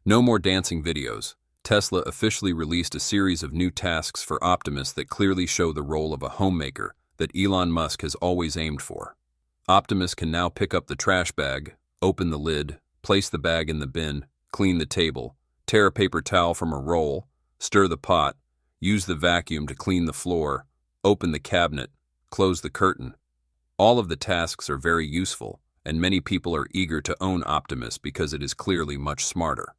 No more dancing videos. Tesla officially released a series of new tasks for Optimus that clearly show the role of a homemaker that Elon Musk has always aimed for. Optimus can now pick up the trash bag, open the lid, place the bag in the bin, clean the table, tear a paper towel from a roll, stir the pot, use the vacuum to clean the floor, open the cabinet, close the curtain. All of the tasks are very useful, and many people are eager to own Optimus because it is clearly much smarter.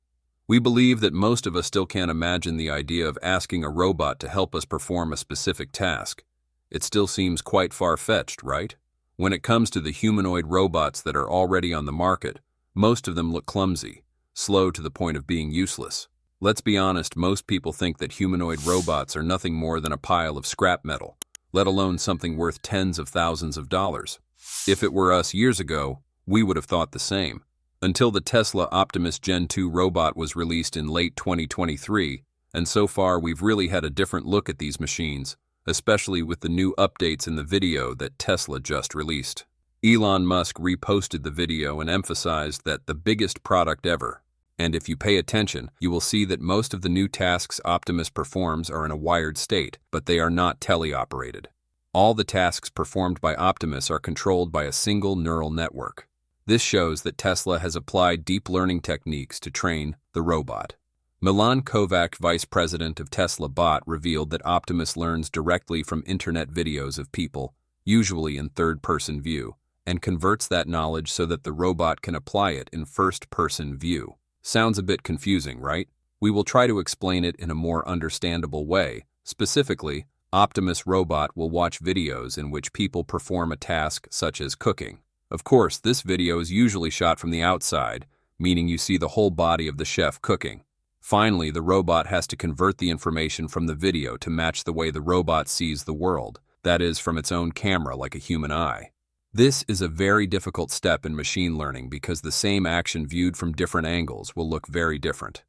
We believe that most of us still can't imagine the idea of asking a robot to help us perform a specific task. It still seems quite far-fetched, right? When it comes to the humanoid robots that are already on the market, most of them look clumsy, slow to the point of being useless. Let's be honest, most people think that humanoid robots are nothing more than a pile of scrap metal, let alone something worth tens of thousands of dollars. If it were us years ago, we would have thought the same. Until the Tesla Optimus Gen 2 robot was released in late 2023, and so far we've really had a different look at these machines, especially with the new updates in the video that Tesla just released. Elon Musk reposted the video and emphasized that the biggest product ever. And if you pay attention, you will see that most of the new tasks Optimus performs are in a wired state, but they are not teleoperated. All the tasks performed by Optimus are controlled by a single neural network. This shows that Tesla has applied deep learning techniques to train the robot. Milan Kovac, vice president of Tesla Bot, revealed that Optimus learns directly from internet videos of people, usually in third-person view, and converts that knowledge so that the robot can apply it in first-person view. Sounds a bit confusing, right? We will try to explain it in a more understandable way. Specifically, Optimus robot will watch videos in which people perform a task such as cooking. Of course, this video is usually shot from the outside, meaning you see the whole body of the chef cooking. Finally, the robot has to convert the information from the video to match the way the robot sees the world, that is, from its own camera like a human eye. This is a very difficult step in machine learning because the same action viewed from different angles will look very different.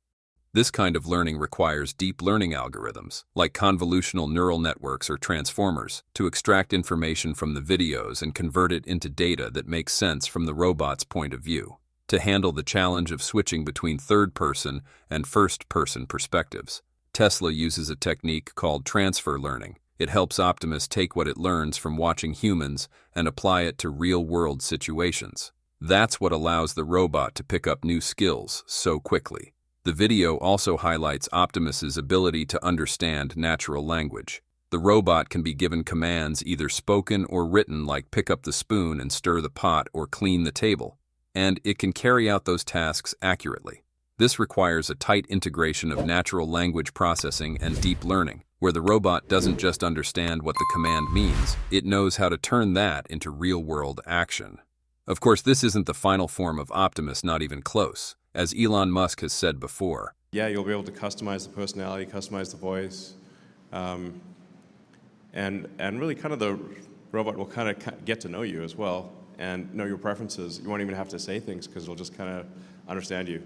This kind of learning requires deep learning algorithms, like convolutional neural networks or transformers, to extract information from the videos and convert it into data that makes sense from the robot's point of view. To handle the challenge of switching between third-person and first-person perspectives, Tesla uses a technique called transfer learning. It helps Optimus take what it learns from watching humans and apply it to real-world situations. That's what allows the robot to pick up new skills so quickly. The video also highlights Optimus's ability to understand natural language. The robot can be given commands either spoken or written, like pick up the spoon and stir the pot or clean the table, and it can carry out those tasks accurately. This requires a tight integration of natural language processing and deep learning, where the robot doesn't just understand what the command means, it knows how to turn that into real-world action. Of course, this isn't the final form of Optimus, not even close. As Elon Musk has said before, yeah, you'll be able to customize the personality, customize the voice, and really kind of the robot will kind of get to know you as well and know your preferences. You won't even have to say things because it'll just kind of understand you.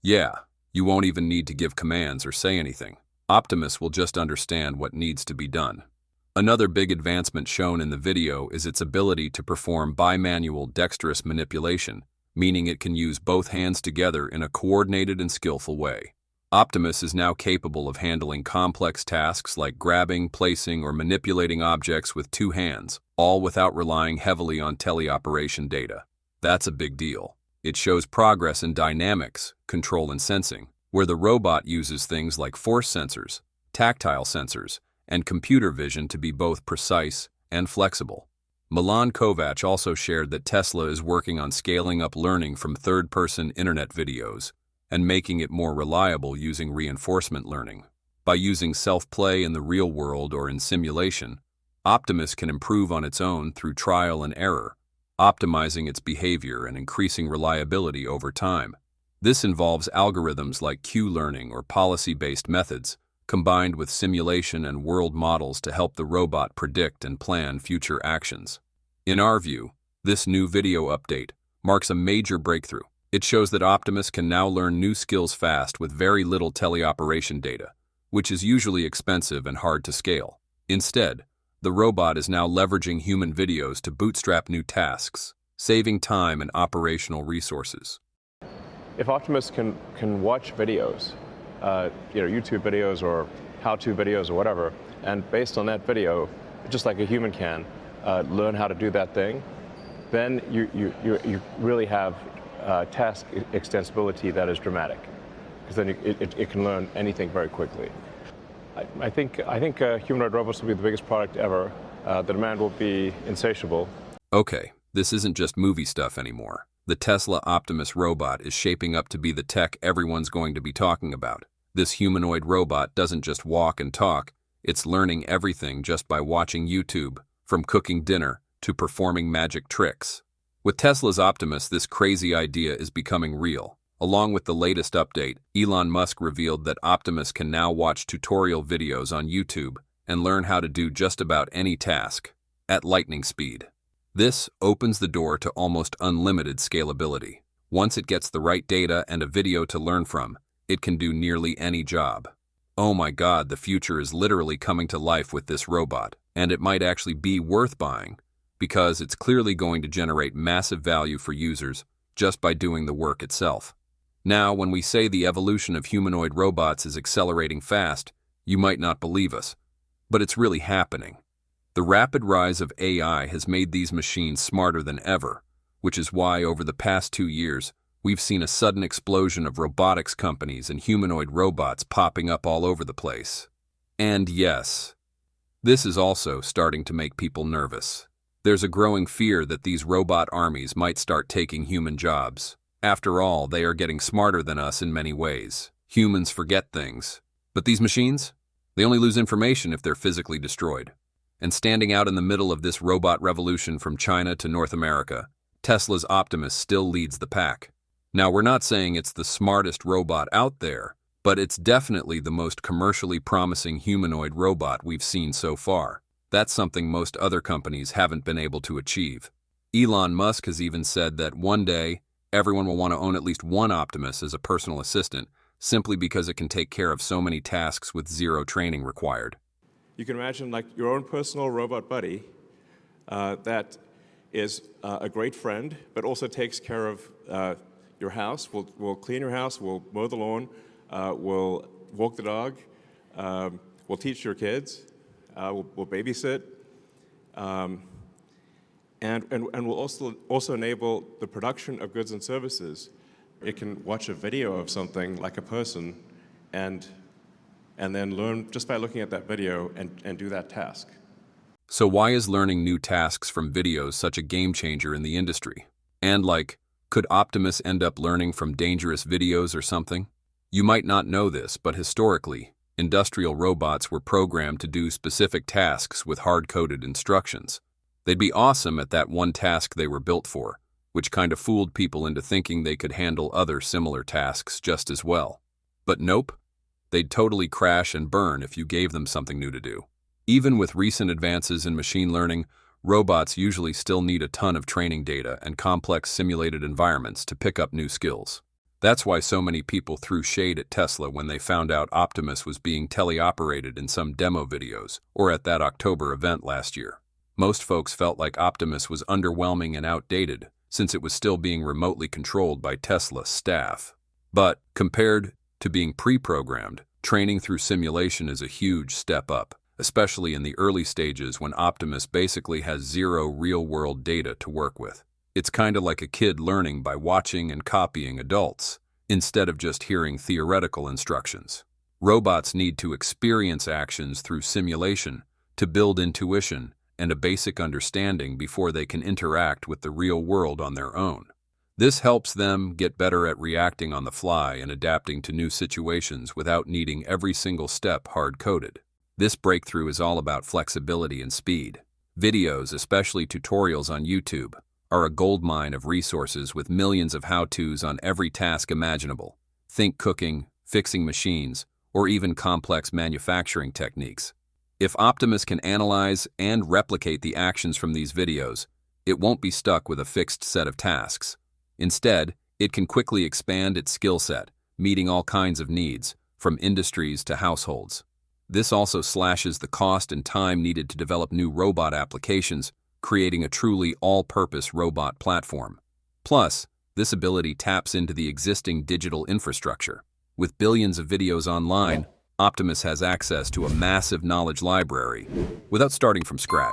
Yeah, you won't even need to give commands or say anything. Optimus will just understand what needs to be done. Another big advancement shown in the video is its ability to perform bimanual dexterous manipulation, meaning it can use both hands together in a coordinated and skillful way. Optimus is now capable of handling complex tasks like grabbing, placing, or manipulating objects with two hands, all without relying heavily on teleoperation data. That's a big deal. It shows progress in dynamics, control, and sensing, where the robot uses things like force sensors, tactile sensors, and computer vision to be both precise and flexible. Milan Kovac also shared that Tesla is working on scaling up learning from third-person internet videos and making it more reliable using reinforcement learning. By using self-play in the real world or in simulation, Optimus can improve on its own through trial and error, optimizing its behavior and increasing reliability over time. This involves algorithms like Q-learning or policy-based methods, combined with simulation and world models to help the robot predict and plan future actions. In our view, this new video update marks a major breakthrough. It shows that Optimus can now learn new skills fast with very little teleoperation data, which is usually expensive and hard to scale. Instead, the robot is now leveraging human videos to bootstrap new tasks, saving time and operational resources. if Optimus can watch videos, YouTube videos or how-to videos or whatever, and based on that video, just like a human can, learn how to do that thing, then you really have task extensibility that is dramatic, because then it can learn anything very quickly. I think humanoid robots will be the biggest product ever. The demand will be insatiable. Okay, this isn't just movie stuff anymore. The Tesla Optimus robot is shaping up to be the tech everyone's going to be talking about. This humanoid robot doesn't just walk and talk, it's learning everything just by watching YouTube, from cooking dinner to performing magic tricks. With Tesla's Optimus, this crazy idea is becoming real. Along with the latest update, Elon Musk revealed that Optimus can now watch tutorial videos on YouTube and learn how to do just about any task at lightning speed. This opens the door to almost unlimited scalability. Once it gets the right data and a video to learn from, it can do nearly any job. Oh my God, the future is literally coming to life with this robot, and it might actually be worth buying because it's clearly going to generate massive value for users just by doing the work itself. Now, when we say the evolution of humanoid robots is accelerating fast, you might not believe us, but it's really happening. The rapid rise of AI has made these machines smarter than ever, which is why over the past 2 years, we've seen a sudden explosion of robotics companies and humanoid robots popping up all over the place. And yes, this is also starting to make people nervous. There's a growing fear that these robot armies might start taking human jobs. After all, they are getting smarter than us in many ways. Humans forget things. But these machines? They only lose information if they're physically destroyed. And standing out in the middle of this robot revolution from China to North America, Tesla's Optimus still leads the pack. Now, we're not saying it's the smartest robot out there, but it's definitely the most commercially promising humanoid robot we've seen so far. That's something most other companies haven't been able to achieve. Elon Musk has even said that one day, everyone will want to own at least one Optimus as a personal assistant, simply because it can take care of so many tasks with zero training required. You can imagine like your own personal robot buddy that is a great friend, but also takes care of your house. We'll clean your house, we'll mow the lawn, we'll walk the dog, we'll teach your kids, we'll babysit, and we'll also enable the production of goods and services. It can watch a video of something like a person and then learn just by looking at that video and do that task. So why is learning new tasks from videos such a game changer in the industry? And could Optimus end up learning from dangerous videos or something? You might not know this, but historically, industrial robots were programmed to do specific tasks with hard-coded instructions. They'd be awesome at that one task they were built for, which kind of fooled people into thinking they could handle other similar tasks just as well. But nope. They'd totally crash and burn if you gave them something new to do. Even with recent advances in machine learning, robots usually still need a ton of training data and complex simulated environments to pick up new skills. That's why so many people threw shade at Tesla when they found out Optimus was being teleoperated in some demo videos or at that October event last year. Most folks felt like Optimus was underwhelming and outdated since it was still being remotely controlled by Tesla's staff. But compared to being pre-programmed, training through simulation is a huge step up, especially in the early stages when Optimus basically has zero real-world data to work with. It's kind of like a kid learning by watching and copying adults, instead of just hearing theoretical instructions. Robots need to experience actions through simulation to build intuition and a basic understanding before they can interact with the real world on their own. This helps them get better at reacting on the fly and adapting to new situations without needing every single step hard-coded. This breakthrough is all about flexibility and speed. Videos, especially tutorials on YouTube, are a goldmine of resources with millions of how-tos on every task imaginable. Think cooking, fixing machines, or even complex manufacturing techniques. If Optimus can analyze and replicate the actions from these videos, it won't be stuck with a fixed set of tasks. Instead, it can quickly expand its skill set, meeting all kinds of needs, from industries to households. This also slashes the cost and time needed to develop new robot applications, creating a truly all-purpose robot platform. Plus, This ability taps into the existing digital infrastructure. With billions of videos online, Optimus has access to a massive knowledge library without starting from scratch.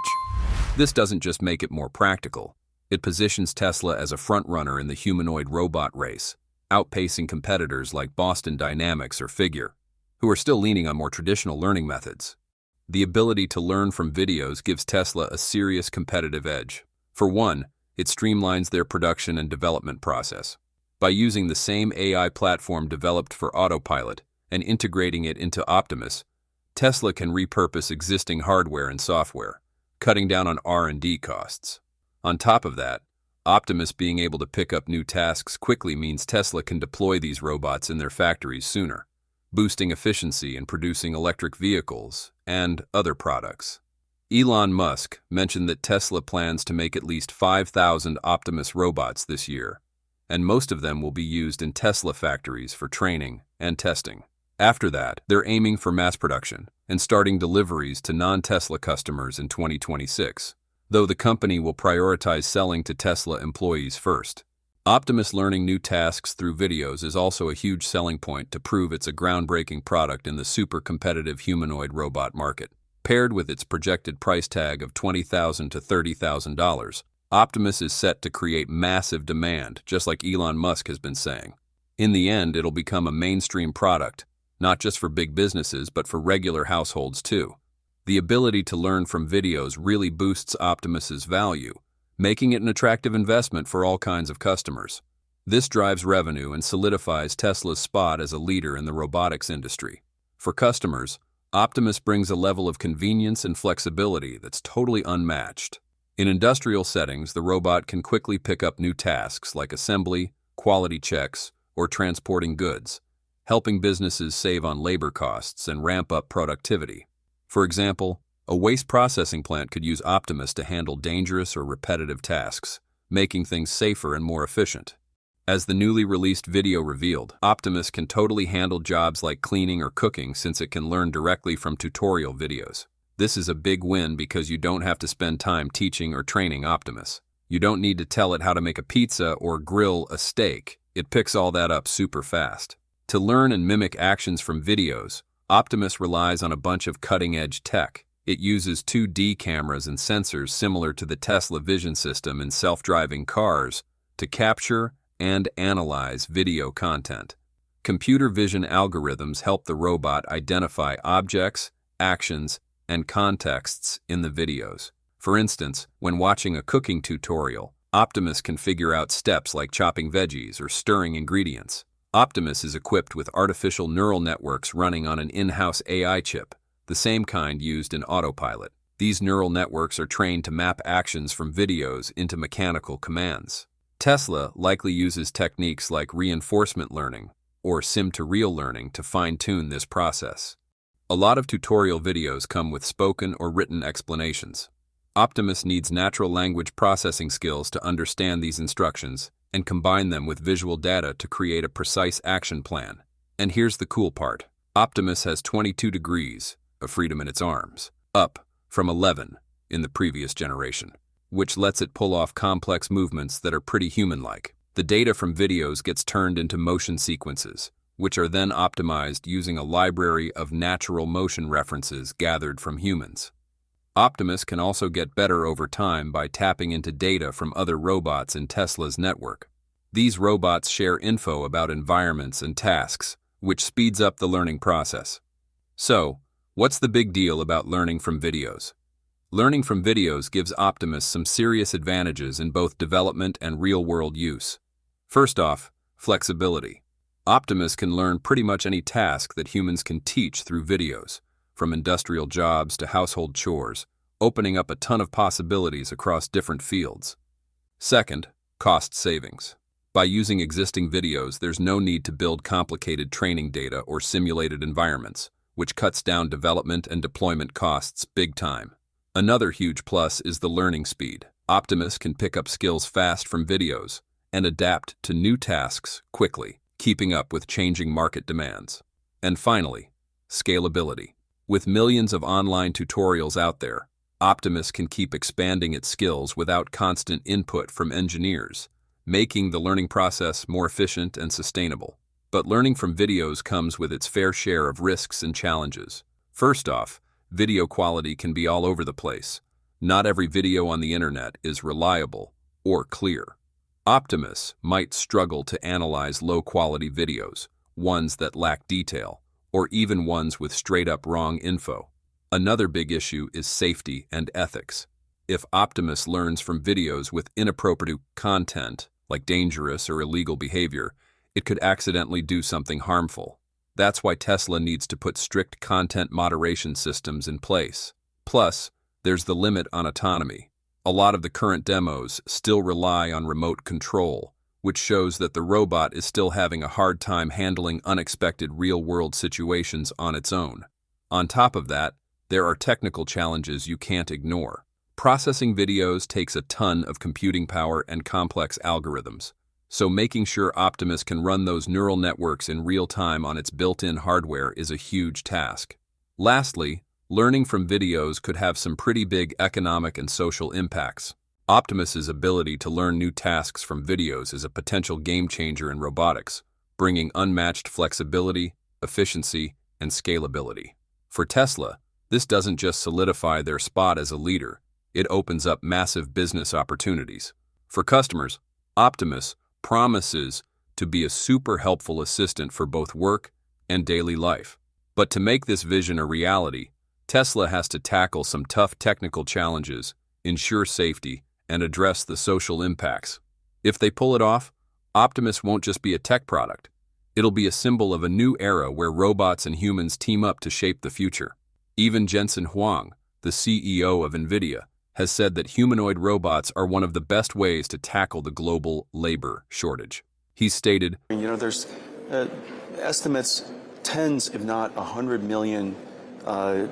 This doesn't just make it more practical, it positions Tesla as a frontrunner in the humanoid robot race, outpacing competitors like Boston Dynamics or Figure, who are still leaning on more traditional learning methods. The ability to learn from videos gives Tesla a serious competitive edge. For one, it streamlines their production and development process. By using the same AI platform developed for autopilot and integrating it into Optimus, Tesla can repurpose existing hardware and software, cutting down on R&D costs. On top of that, Optimus being able to pick up new tasks quickly means Tesla can deploy these robots in their factories sooner, boosting efficiency in producing electric vehicles and other products. Elon Musk mentioned that Tesla plans to make at least 5,000 Optimus robots this year, and most of them will be used in Tesla factories for training and testing. After that, they're aiming for mass production and starting deliveries to non-Tesla customers in 2026, though the company will prioritize selling to Tesla employees first. Optimus learning new tasks through videos is also a huge selling point to prove it's a groundbreaking product in the super competitive humanoid robot market. Paired with its projected price tag of $20,000 to $30,000, Optimus is set to create massive demand, just like Elon Musk has been saying. In the end, it'll become a mainstream product, not just for big businesses, but for regular households too. The ability to learn from videos really boosts Optimus's value, making it an attractive investment for all kinds of customers. This drives revenue and solidifies Tesla's spot as a leader in the robotics industry. For customers, Optimus brings a level of convenience and flexibility that's totally unmatched. In industrial settings, the robot can quickly pick up new tasks like assembly, quality checks, or transporting goods, helping businesses save on labor costs and ramp up productivity. For example, a waste processing plant could use Optimus to handle dangerous or repetitive tasks, making things safer and more efficient. As the newly released video revealed, Optimus can totally handle jobs like cleaning or cooking since it can learn directly from tutorial videos. This is a big win because you don't have to spend time teaching or training Optimus. You don't need to tell it how to make a pizza or grill a steak. It picks all that up super fast. To learn and mimic actions from videos, Optimus relies on a bunch of cutting-edge tech. It uses 2D cameras and sensors similar to the Tesla vision system in self-driving cars to capture and analyze video content. Computer vision algorithms help the robot identify objects, actions, and contexts in the videos. For instance, when watching a cooking tutorial, Optimus can figure out steps like chopping veggies or stirring ingredients. Optimus is equipped with artificial neural networks running on an in-house AI chip, the same kind used in autopilot. These neural networks are trained to map actions from videos into mechanical commands. Tesla likely uses techniques like reinforcement learning or sim-to-real learning to fine-tune this process. A lot of tutorial videos come with spoken or written explanations. Optimus needs natural language processing skills to understand these instructions and combine them with visual data to create a precise action plan. And here's the cool part. Optimus has 22 degrees of freedom in its arms, up from 11 in the previous generation, which lets it pull off complex movements that are pretty human-like. The data from videos gets turned into motion sequences, which are then optimized using a library of natural motion references gathered from humans. Optimus can also get better over time by tapping into data from other robots in Tesla's network. These robots share info about environments and tasks, which speeds up the learning process. So, what's the big deal about learning from videos? Learning from videos gives Optimus some serious advantages in both development and real-world use. First off, flexibility. Optimus can learn pretty much any task that humans can teach through videos, from industrial jobs to household chores, opening up a ton of possibilities across different fields. Second, cost savings. By using existing videos, there's no need to build complicated training data or simulated environments, which cuts down development and deployment costs big time. Another huge plus is the learning speed. Optimus can pick up skills fast from videos and adapt to new tasks quickly, keeping up with changing market demands. And finally, scalability. With millions of online tutorials out there, Optimus can keep expanding its skills without constant input from engineers, making the learning process more efficient and sustainable. But learning from videos comes with its fair share of risks and challenges. First off, video quality can be all over the place. Not every video on the internet is reliable or clear. Optimus might struggle to analyze low-quality videos, ones that lack detail, or even ones with straight-up wrong info. Another big issue is safety and ethics. If Optimus learns from videos with inappropriate content, like dangerous or illegal behavior, it could accidentally do something harmful. That's why Tesla needs to put strict content moderation systems in place. Plus, there's the limit on autonomy. A lot of the current demos still rely on remote control, which shows that the robot is still having a hard time handling unexpected real-world situations on its own. On top of that, there are technical challenges you can't ignore. Processing videos takes a ton of computing power and complex algorithms, so making sure Optimus can run those neural networks in real time on its built-in hardware is a huge task. Lastly, learning from videos could have some pretty big economic and social impacts. Optimus's ability to learn new tasks from videos is a potential game-changer in robotics, bringing unmatched flexibility, efficiency, and scalability. For Tesla, this doesn't just solidify their spot as a leader, it opens up massive business opportunities. For customers, Optimus promises to be a super helpful assistant for both work and daily life. But to make this vision a reality, Tesla has to tackle some tough technical challenges, ensure safety, and address the social impacts. If they pull it off, Optimus won't just be a tech product. It'll be a symbol of a new era where robots and humans team up to shape the future. Even Jensen Huang, the CEO of NVIDIA, has said that humanoid robots are one of the best ways to tackle the global labor shortage. He's stated, There's estimates tens, if not 100 million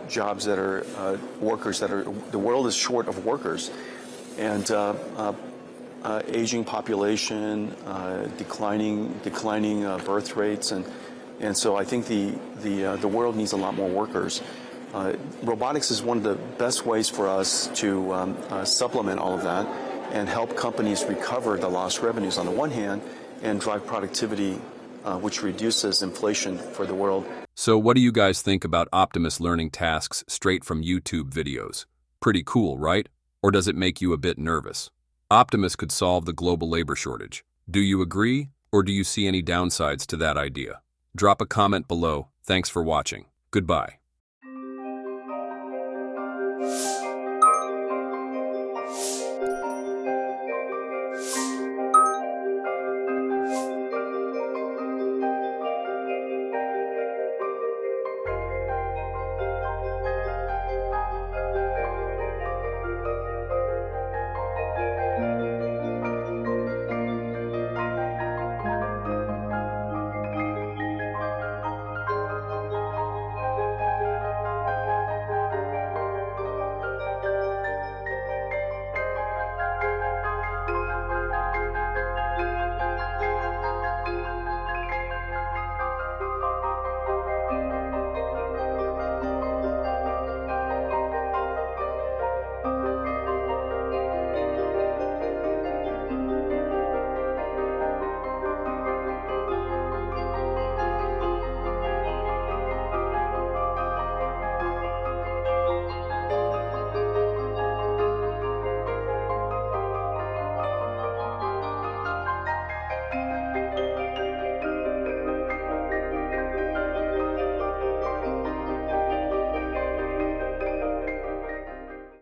jobs that are workers that are, the world is short of workers. And aging population, declining birth rates, and so I think the world needs a lot more workers. Robotics is one of the best ways for us to supplement all of that and help companies recover the lost revenues on the one hand and drive productivity, which reduces inflation for the world. So what do you guys think about Optimus learning tasks straight from YouTube videos? Pretty cool, right? Or does it make you a bit nervous? Optimus could solve the global labor shortage. Do you agree, or do you see any downsides to that idea? Drop a comment below. Thanks for watching. Goodbye.